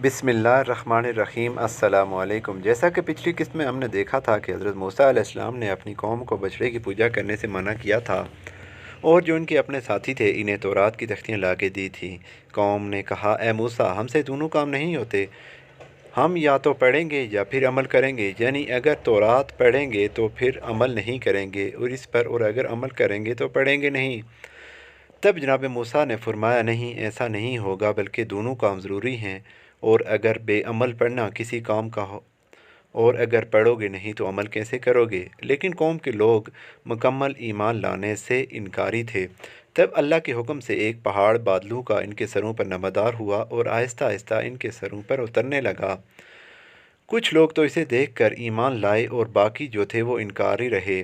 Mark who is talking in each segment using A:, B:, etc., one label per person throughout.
A: بسم اللہ الرحمن الرحیم۔ السلام علیکم۔ جیسا کہ پچھلی قسط میں ہم نے دیکھا تھا کہ حضرت موسیٰ علیہ السلام نے اپنی قوم کو بچڑے کی پوجا کرنے سے منع کیا تھا، اور جو ان کے اپنے ساتھی تھے انہیں تورات کی تختیاں لا کے دی تھیں۔ قوم نے کہا، اے موسیٰ، ہم سے دونوں کام نہیں ہوتے، ہم یا تو پڑھیں گے یا پھر عمل کریں گے، یعنی اگر تورات پڑھیں گے تو پھر عمل نہیں کریں گے، اور اگر عمل کریں گے تو پڑھیں گے نہیں۔ تب جناب موسیٰ نے فرمایا، نہیں، ایسا نہیں ہوگا، بلکہ دونوں کام ضروری ہیں، اور اگر بے عمل پڑھنا کسی کام کا ہو اور اگر پڑھو گے نہیں تو عمل کیسے کرو گے؟ لیکن قوم کے لوگ مکمل ایمان لانے سے انکاری تھے۔ تب اللہ کے حکم سے ایک پہاڑ بادلوں کا ان کے سروں پر نمودار ہوا اور آہستہ آہستہ ان کے سروں پر اترنے لگا۔ کچھ لوگ تو اسے دیکھ کر ایمان لائے اور باقی جو تھے وہ انکاری رہے۔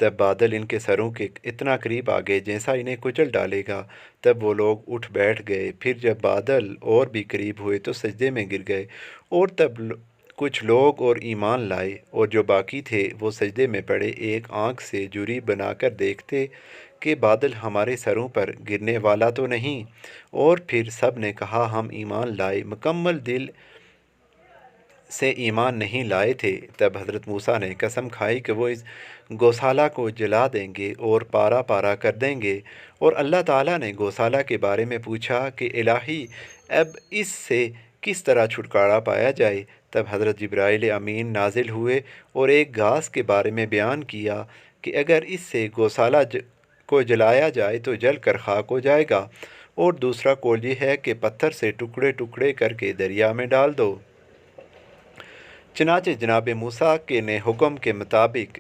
A: تب بادل ان کے سروں کے اتنا قریب آ گئے جیسا انہیں کچل ڈالے گا۔ تب وہ لوگ اٹھ بیٹھ گئے۔ پھر جب بادل اور بھی قریب ہوئے تو سجدے میں گر گئے، اور تب کچھ لوگ اور ایمان لائے، اور جو باقی تھے وہ سجدے میں پڑے، ایک آنکھ سے جوری بنا کر دیکھتے کہ بادل ہمارے سروں پر گرنے والا تو نہیں۔ اور پھر سب نے کہا، ہم ایمان لائے، مکمل دل سے ایمان نہیں لائے تھے۔ تب حضرت موسیٰ نے قسم کھائی کہ وہ اس گوشالہ کو جلا دیں گے اور پارا پارا کر دیں گے، اور اللہ تعالیٰ نے گوشالہ کے بارے میں پوچھا کہ الہی، اب اس سے کس طرح چھٹکارا پایا جائے؟ تب حضرت جبرائیل امین نازل ہوئے اور ایک گھاس کے بارے میں بیان کیا کہ اگر اس سے گوشالہ کو جلایا جائے تو جل کر خاک ہو جائے گا، اور دوسرا قول یہ ہے کہ پتھر سے ٹکڑے ٹکڑے کر کے دریا میں ڈال دو۔ چنانچہ جناب موسیٰ کے نے حکم کے مطابق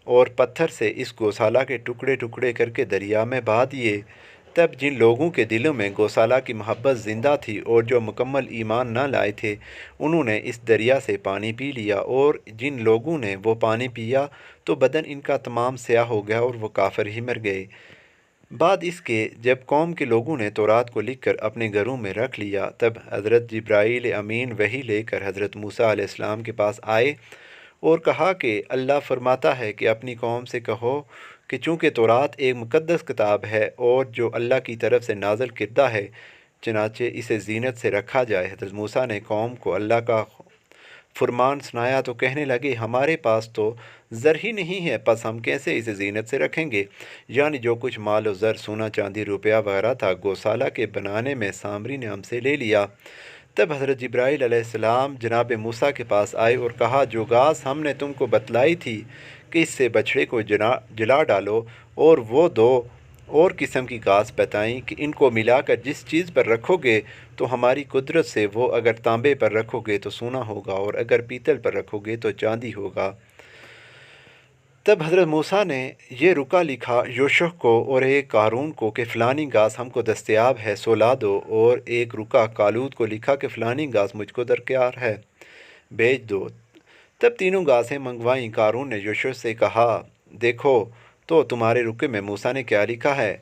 A: اور پتھر سے اس گوشالہ کے ٹکڑے ٹکڑے کر کے دریا میں بہا دیے۔ تب جن لوگوں کے دلوں میں گوشالہ کی محبت زندہ تھی اور جو مکمل ایمان نہ لائے تھے، انہوں نے اس دریا سے پانی پی لیا، اور جن لوگوں نے وہ پانی پیا تو بدن ان کا تمام سیاہ ہو گیا اور وہ کافر ہی مر گئے۔ بعد اس کے جب قوم کے لوگوں نے تورات کو لکھ کر اپنے گھروں میں رکھ لیا، تب حضرت جبرائیل امین وحی لے کر حضرت موسیٰ علیہ السلام کے پاس آئے اور کہا کہ اللہ فرماتا ہے کہ اپنی قوم سے کہو کہ چونکہ تورات ایک مقدس کتاب ہے اور جو اللہ کی طرف سے نازل کردہ ہے، چنانچہ اسے زینت سے رکھا جائے۔ حضرت موسیٰ نے قوم کو اللہ کا فرمان سنایا تو کہنے لگے، ہمارے پاس تو زر ہی نہیں ہے، پس ہم کیسے اسے زینت سے رکھیں گے؟ یعنی جو کچھ مال و زر، سونا چاندی روپیہ وغیرہ تھا، گوشالہ کے بنانے میں سامری نے ہم سے لے لیا۔ تب حضرت جبرائیل علیہ السلام جناب موسیٰ کے پاس آئے اور کہا، جو گھاس ہم نے تم کو بتلائی تھی کہ اس سے بچھڑے کو جلا ڈالو، اور وہ دو اور قسم کی گھاس بتائیں کہ ان کو ملا کر جس چیز پر رکھو گے تو ہماری قدرت سے وہ اگر تانبے پر رکھو گے تو سونا ہوگا، اور اگر پیتل پر رکھو گے تو چاندی ہوگا۔ تب حضرت موسیٰ نے یہ رکا لکھا یوشع کو اور ایک قارون کو کہ فلانی گھاس ہم کو دستیاب ہے، سو لا دو، اور ایک رکا کالود کو لکھا کہ فلانی گھاس مجھ کو درکار ہے، بھیج دو۔ تب تینوں گھاسیں منگوائیں۔ قارون نے یوشع سے کہا، دیکھو تو تمہارے رکے میں موسیٰ نے کیا لکھا ہے۔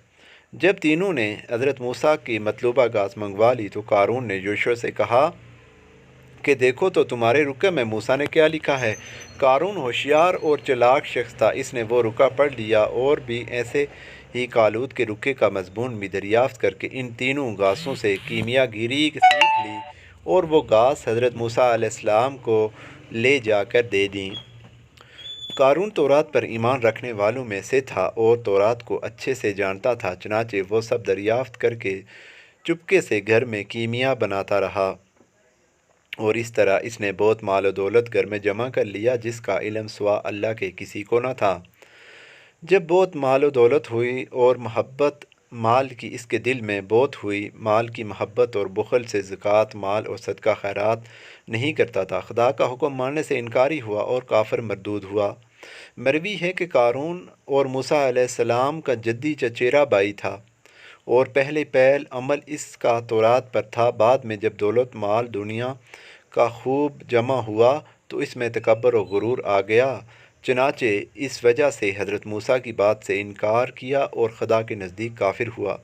A: جب تینوں نے حضرت موسیٰ کی مطلوبہ گھاس منگوا لی تو قارون نے یوشع سے کہا کہ دیکھو تو تمہارے رکے میں موسیٰ نے کیا لکھا ہے۔ قارون ہوشیار اور چلاک شخص تھا، اس نے وہ رکا پڑھ لیا اور بھی ایسے ہی کالود کے رکے کا مضمون بھی دریافت کر کے ان تینوں گھاسوں سے کیمیا گیری سیکھ لی، اور وہ گھاس حضرت موسیٰ علیہ السلام کو لے جا کر دے دیں۔ قارون تورات پر ایمان رکھنے والوں میں سے تھا اور تورات کو اچھے سے جانتا تھا، چنانچہ وہ سب دریافت کر کے چپکے سے گھر میں کیمیا بناتا رہا، اور اس طرح اس نے بہت مال و دولت گھر میں جمع کر لیا جس کا علم سوا اللہ کے کسی کو نہ تھا۔ جب بہت مال و دولت ہوئی اور محبت مال کی اس کے دل میں بہت ہوئی، مال کی محبت اور بخل سے زکوٰۃ مال اور صدقہ خیرات نہیں کرتا تھا، خدا کا حکم ماننے سے انکاری ہوا اور کافر مردود ہوا۔ مروی ہے کہ قارون اور موسیٰ علیہ السلام کا جدی چچیرا بھائی تھا، اور پہلے عمل اس کا تورات پر تھا۔ بعد میں جب دولت مال دنیا کا خوب جمع ہوا تو اس میں تکبر و غرور آ گیا، چنانچہ اس وجہ سے حضرت موسیٰ کی بات سے انکار کیا اور خدا کے نزدیک کافر ہوا۔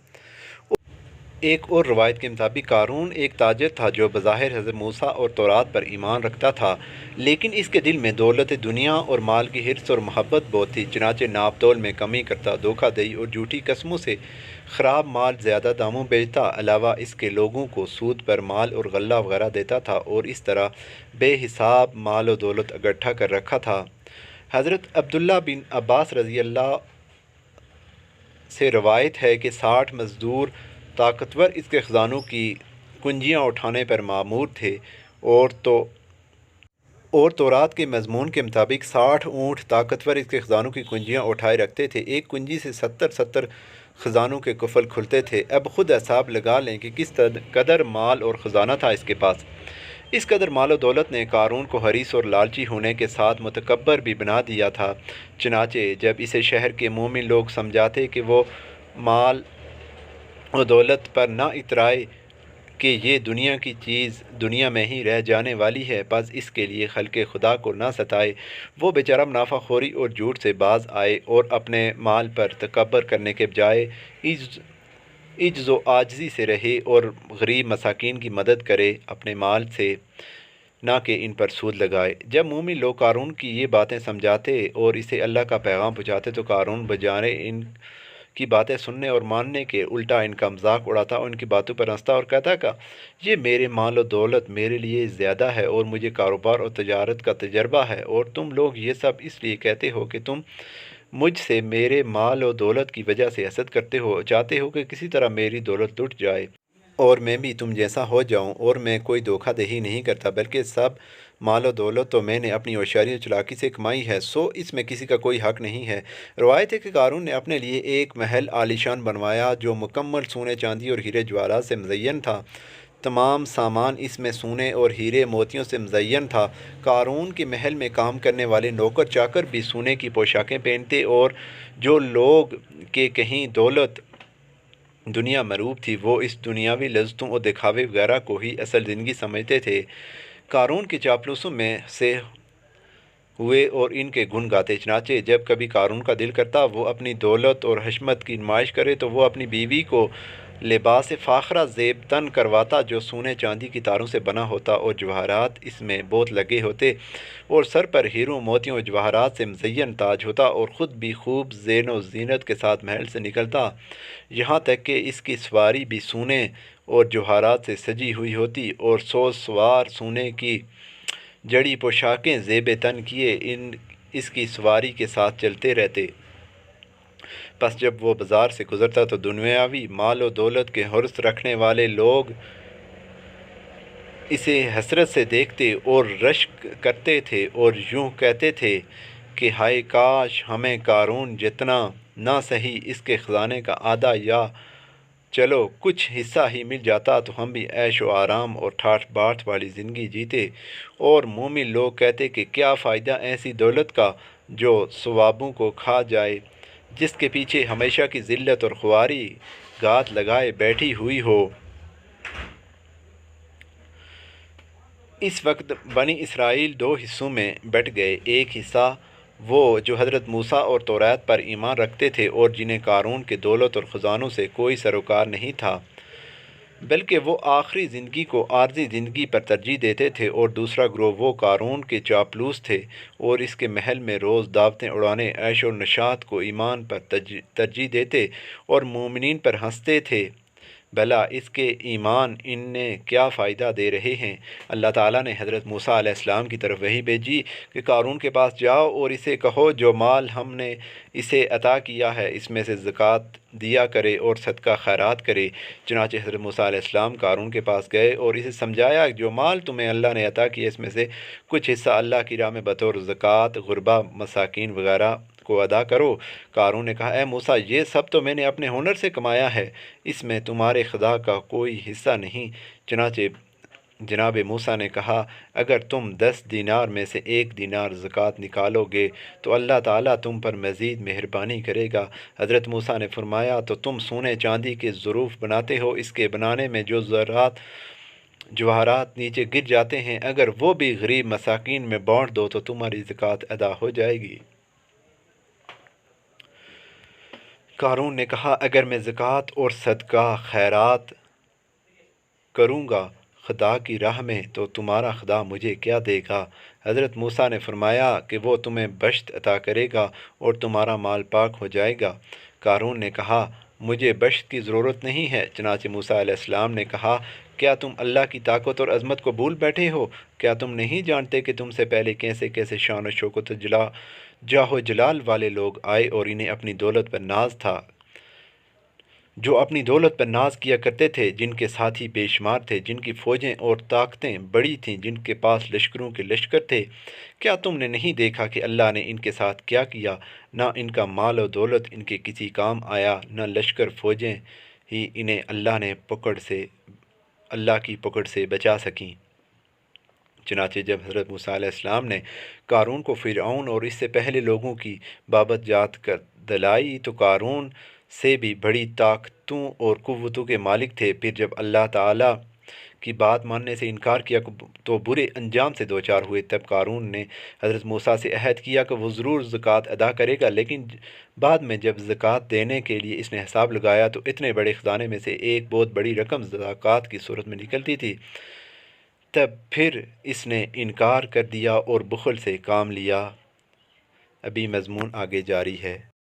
A: ایک اور روایت کے مطابق قارون ایک تاجر تھا جو بظاہر حضرت موسیٰ اور تورات پر ایمان رکھتا تھا، لیکن اس کے دل میں دولت دنیا اور مال کی حرص اور محبت بہت تھی، چنانچہ ناپ تول میں کمی کرتا، دھوکہ دہی اور جھوٹی قسموں سے خراب مال زیادہ داموں بیچتا، علاوہ اس کے لوگوں کو سود پر مال اور غلہ وغیرہ دیتا تھا اور اس طرح بے حساب مال و دولت اکٹھا کر رکھا تھا۔ حضرت عبداللہ بن عباس رضی اللہ سے روایت ہے کہ 60 مزدور طاقتور اس کے خزانوں کی کنجیاں اٹھانے پر مامور تھے، اور تورات کے مضمون کے مطابق 60 اونٹ طاقتور اس کے خزانوں کی کنجیاں اٹھائے رکھتے تھے، ایک کنجی سے 70 خزانوں کے قفل کھلتے تھے۔ اب خود حساب لگا لیں کہ کس قدر مال اور خزانہ تھا اس کے پاس۔ اس قدر مال و دولت نے قارون کو حریص اور لالچی ہونے کے ساتھ متکبر بھی بنا دیا تھا، چنانچہ جب اسے شہر کے مومن لوگ سمجھاتے کہ وہ مال و دولت پر نہ اترائے کہ یہ دنیا کی چیز دنیا میں ہی رہ جانے والی ہے، بس اس کے لیے خلق خدا کو نہ ستائے، وہ بیچارہ منافع خوری اور جھوٹ سے باز آئے اور اپنے مال پر تکبر کرنے کے بجائے عجز و عاجزی سے رہے اور غریب مساکین کی مدد کرے اپنے مال سے، نہ کہ ان پر سود لگائے۔ جب مومن لوگ قارون کی یہ باتیں سمجھاتے اور اسے اللہ کا پیغام پہنچاتے تو قارون بجائے ان کی باتیں سننے اور ماننے کے الٹا ان کا مذاق اڑاتا اور ان کی باتوں پر ہنستا اور کہتا کہ یہ میرے مال و دولت میرے لیے زیادہ ہے اور مجھے کاروبار اور تجارت کا تجربہ ہے، اور تم لوگ یہ سب اس لیے کہتے ہو کہ تم مجھ سے میرے مال و دولت کی وجہ سے حسد کرتے ہو، چاہتے ہو کہ کسی طرح میری دولت لٹ جائے اور میں بھی تم جیسا ہو جاؤں، اور میں کوئی دھوکہ دہی نہیں کرتا، بلکہ سب مال و دولت تو میں نے اپنی ہوشیاری اور چلاکی سے کمائی ہے، سو اس میں کسی کا کوئی حق نہیں ہے۔ روایت ہے کہ قارون نے اپنے لیے ایک محل عالیشان بنوایا جو مکمل سونے چاندی اور ہیرے جواہرات سے مزین تھا، تمام سامان اس میں سونے اور ہیرے موتیوں سے مزین تھا۔ قارون کے محل میں کام کرنے والے نوکر چاکر بھی سونے کی پوشاکیں پہنتے، اور جو لوگ کہ کہیں دولت دنیا مروب تھی وہ اس دنیاوی لذتوں اور دکھاوے وغیرہ کو ہی اصل زندگی سمجھتے تھے۔ قارون کے چاپلوسوں میں سے ہوئے اور ان کے گن گاتے، چنانچہ جب کبھی قارون کا دل کرتا وہ اپنی دولت اور حشمت کی نمائش کرے تو وہ اپنی بیوی کو لباس فاخرہ زیب تن کرواتا جو سونے چاندی کی تاروں سے بنا ہوتا اور جواہرات اس میں بہت لگے ہوتے، اور سر پر ہیروں موتیوں اور جواہرات سے مزین تاج ہوتا، اور خود بھی خوب زین و زینت کے ساتھ محل سے نکلتا، یہاں تک کہ اس کی سواری بھی سونے اور جواہرات سے سجی ہوئی ہوتی، اور 100 سوار سونے کی جڑی پوشاکیں زیب تن کیے اس کی سواری کے ساتھ چلتے رہتے۔ پس جب وہ بازار سے گزرتا تو دنیاوی مال و دولت کے حرص رکھنے والے لوگ اسے حسرت سے دیکھتے اور رشک کرتے تھے اور یوں کہتے تھے کہ ہائے کاش ہمیں قارون جتنا نہ سہی اس کے خزانے کا آدھا یا چلو کچھ حصہ ہی مل جاتا تو ہم بھی عیش و آرام اور ٹھاٹھ باٹھ والی زندگی جیتے۔ اور مومن لوگ کہتے کہ کیا فائدہ ایسی دولت کا جو ثوابوں کو کھا جائے، جس کے پیچھے ہمیشہ کی ذلت اور خواری گھات لگائے بیٹھی ہوئی ہو۔ اس وقت بنی اسرائیل 2 حصوں میں بٹ گئے، ایک حصہ وہ جو حضرت موسیٰ اور تورات پر ایمان رکھتے تھے اور جنہیں قارون کے دولت اور خزانوں سے کوئی سروکار نہیں تھا، بلکہ وہ آخری زندگی کو عارضی زندگی پر ترجیح دیتے تھے، اور دوسرا گروہ وہ قارون کے چاپلوس تھے اور اس کے محل میں روز دعوتیں اڑانے، عیش و نشاط کو ایمان پر ترجیح دیتے اور مومنین پر ہنستے تھے۔ بھلا اس کے ایمان انہیں کیا فائدہ دے رہے ہیں؟ اللہ تعالیٰ نے حضرت موسیٰ علیہ السلام کی طرف وحی بھیجی کہ قارون کے پاس جاؤ اور اسے کہو جو مال ہم نے اسے عطا کیا ہے اس میں سے زکوٰۃ دیا کرے اور صدقہ خیرات کرے۔ چنانچہ حضرت موسیٰ علیہ السلام قارون کے پاس گئے اور اسے سمجھایا جو مال تمہیں اللہ نے عطا کیا اس میں سے کچھ حصہ اللہ کی راہ میں بطور زکوٰۃ غربا مساکین وغیرہ کو ادا کرو۔ قارون نے کہا اے موسیٰ یہ سب تو میں نے اپنے ہنر سے کمایا ہے، اس میں تمہارے خدا کا کوئی حصہ نہیں۔ چنانچہ جناب موسیٰ نے کہا اگر تم 10 دینار میں سے 1 دینار زکوٰۃ نکالو گے تو اللہ تعالیٰ تم پر مزید مہربانی کرے گا۔ حضرت موسیٰ نے فرمایا تو تم سونے چاندی کے ظروف بناتے ہو، اس کے بنانے میں جو جواہرات نیچے گر جاتے ہیں اگر وہ بھی غریب مساکین میں بانٹ دو تو تمہاری زکوٰۃ ادا ہو جائے گی۔ قارون نے کہا اگر میں زکوٰۃ اور صدقہ خیرات کروں گا خدا کی راہ میں تو تمہارا خدا مجھے کیا دے گا؟ حضرت موسیٰ نے فرمایا کہ وہ تمہیں بشت عطا کرے گا اور تمہارا مال پاک ہو جائے گا۔ قارون نے کہا مجھے بشت کی ضرورت نہیں ہے۔ چنانچہ موسیٰ علیہ السلام نے کہا کیا تم اللہ کی طاقت اور عظمت کو بھول بیٹھے ہو؟ کیا تم نہیں جانتے کہ تم سے پہلے کیسے کیسے شان و شوکت و جاہ و جلال والے لوگ آئے اور انہیں اپنی دولت پر ناز تھا، جو اپنی دولت پر ناز کیا کرتے تھے، جن کے ساتھی بے شمار تھے، جن کی فوجیں اور طاقتیں بڑی تھیں، جن کے پاس لشکروں کے لشکر تھے؟ کیا تم نے نہیں دیکھا کہ اللہ نے ان کے ساتھ کیا کیا؟ نہ ان کا مال و دولت ان کے کسی کام آیا، نہ لشکر فوجیں ہی انہیں اللہ کی پکڑ سے بچا سکیں۔ چنانچہ جب حضرت موسیٰ علیہ السلام نے قارون کو فرعون اور اس سے پہلے لوگوں کی بابت یاد کر دلائی تو قارون سے بھی بڑی طاقتوں اور قوتوں کے مالک تھے۔ پھر جب اللہ تعالیٰ کی بات ماننے سے انکار کیا تو برے انجام سے دوچار ہوئے۔ تب قارون نے حضرت موسیٰ سے عہد کیا کہ وہ ضرور زکوٰۃ ادا کرے گا، لیکن بعد میں جب زکوٰۃ دینے کے لیے اس نے حساب لگایا تو اتنے بڑے خزانے میں سے ایک بہت بڑی رقم زکوٰۃ کی صورت میں نکلتی تھی۔ تب پھر اس نے انکار کر دیا اور بخل سے کام لیا۔ ابھی مضمون آگے جاری ہے۔